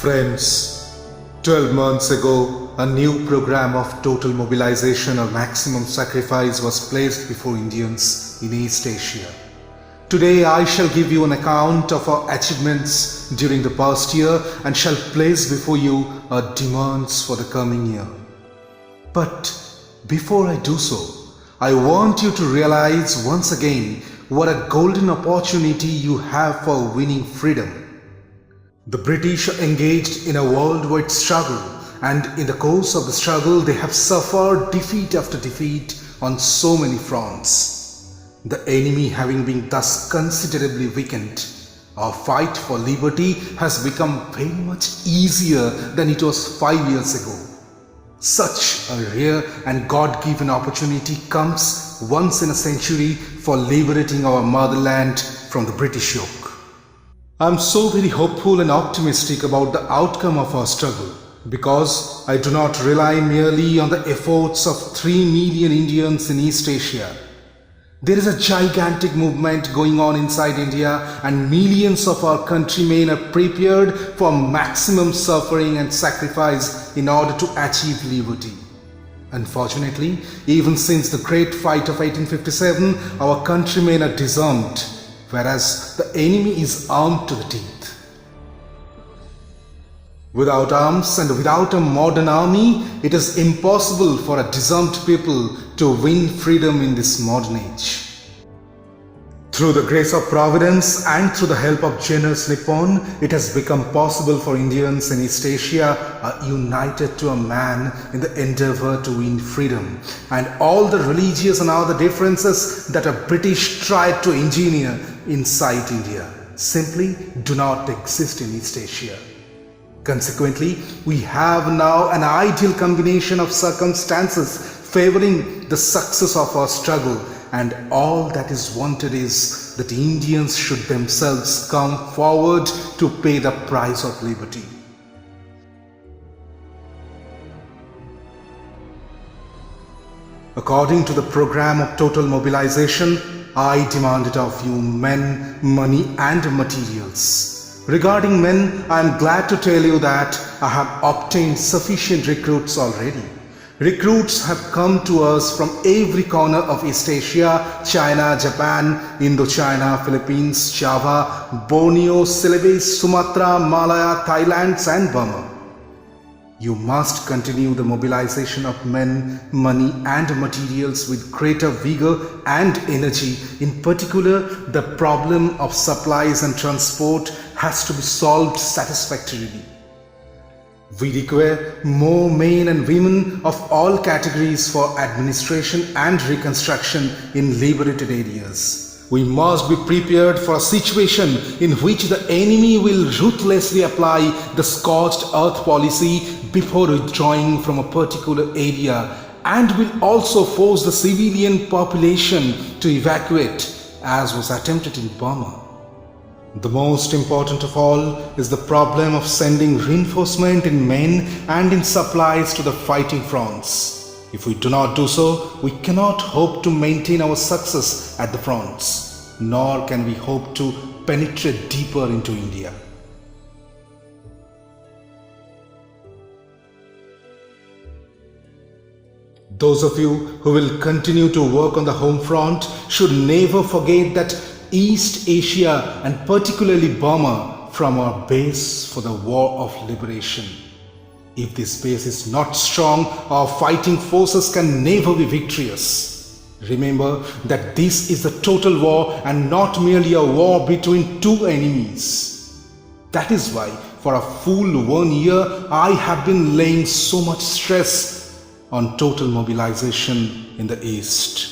Friends, 12 months ago, a new program of total mobilization or maximum sacrifice was placed before Indians in East Asia. Today I shall give you an account of our achievements during the past year and shall place before you our demands for the coming year. But before I do so, I want you to realize once again what a golden opportunity you have for winning freedom. The British are engaged in a worldwide struggle, and in the course of the struggle they have suffered defeat after defeat on so many fronts. The enemy having been thus considerably weakened, our fight for liberty has become very much easier than it was 5 years ago. Such a rare and God-given opportunity comes once in a century for liberating our motherland from the British yoke. I am so very hopeful and optimistic about the outcome of our struggle because I do not rely merely on the efforts of 3 million Indians in East Asia. There is a gigantic movement going on inside India, and millions of our countrymen are prepared for maximum suffering and sacrifice in order to achieve liberty. Unfortunately, even since the Great Fight of 1857, our countrymen are disarmed, whereas the enemy is armed to the teeth. Without arms and without a modern army, it is impossible for a disarmed people to win freedom in this modern age. Through the grace of Providence and through the help of generous Nippon, it has become possible for Indians in East Asia are united to a man in the endeavor to win freedom, and all the religious and other differences that a British tried to engineer inside India simply do not exist in East Asia. Consequently, we have now an ideal combination of circumstances favoring the success of our struggle, and all that is wanted is that Indians should themselves come forward to pay the price of liberty. According to the program of total mobilization, I demanded of you men, money and materials. Regarding men, I am glad to tell you that I have obtained sufficient recruits already. Recruits have come to us from every corner of East Asia, China, Japan, Indochina, Philippines, Java, Borneo, Celebes, Sumatra, Malaya, Thailand and Burma. You must continue the mobilization of men, money and materials with greater vigor and energy. In particular, the problem of supplies and transport has to be solved satisfactorily. We require more men and women of all categories for administration and reconstruction in liberated areas. We must be prepared for a situation in which the enemy will ruthlessly apply the scorched earth policy before withdrawing from a particular area, and will also force the civilian population to evacuate, as was attempted in Burma. The most important of all is the problem of sending reinforcement in men and in supplies to the fighting fronts. If we do not do so, we cannot hope to maintain our success at the fronts, nor can we hope to penetrate deeper into India. Those of you who will continue to work on the home front should never forget that East Asia and particularly Burma form our base for the war of liberation. If this base is not strong, our fighting forces can never be victorious. Remember that this is a total war and not merely a war between 2 enemies. That is why for a full 1 year I have been laying so much stress on total mobilization in the East.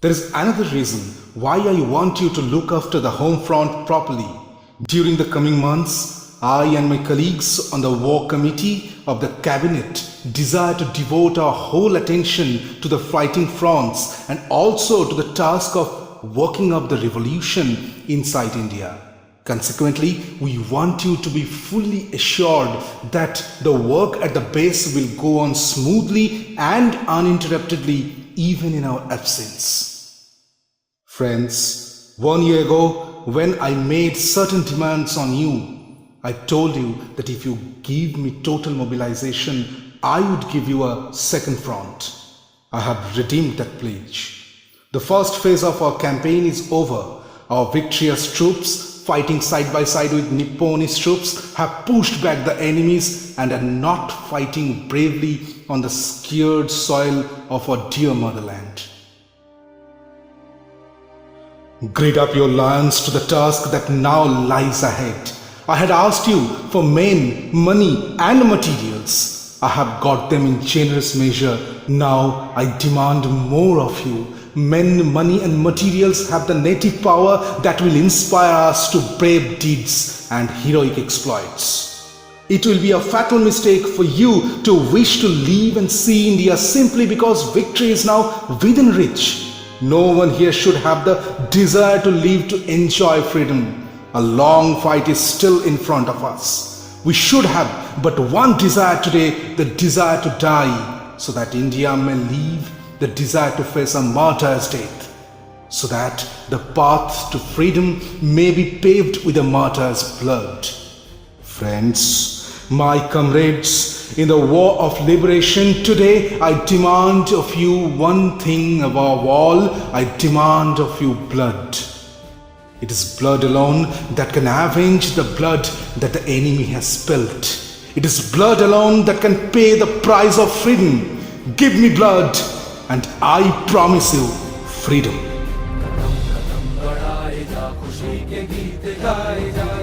There is another reason why I want you to look after the home front properly. During the coming months, I and my colleagues on the War Committee of the Cabinet desire to devote our whole attention to the fighting fronts and also to the task of working up the revolution inside India. Consequently, we want you to be fully assured that the work at the base will go on smoothly and uninterruptedly even in our absence. Friends, 1 year ago, when I made certain demands on you, I told you that if you give me total mobilization, I would give you a second front. I have redeemed that pledge. The first phase of our campaign is over. Our victorious troops, fighting side by side with Nipponese troops, have pushed back the enemies and are not fighting bravely on the scared soil of our dear motherland. Gird up your loins to the task that now lies ahead. I had asked you for men, money and materials. I have got them in generous measure. Now I demand more of you. Men, money and materials have the native power that will inspire us to brave deeds and heroic exploits. It will be a fatal mistake for you to wish to live and see India simply because victory is now within reach. No one here should have the desire to live to enjoy freedom. A long fight is still in front of us. We should have but one desire today, the desire to die, so that India may live, the desire to face a martyr's death, so that the path to freedom may be paved with a martyr's blood. Friends, my comrades, in the war of liberation today, I demand of you one thing above all. I demand of you blood. It is blood alone that can avenge the blood that the enemy has spilt. It is blood alone that can pay the price of freedom. Give me blood, and I promise you freedom. बढ़ाए जा, खुशी के गीत गाए जा।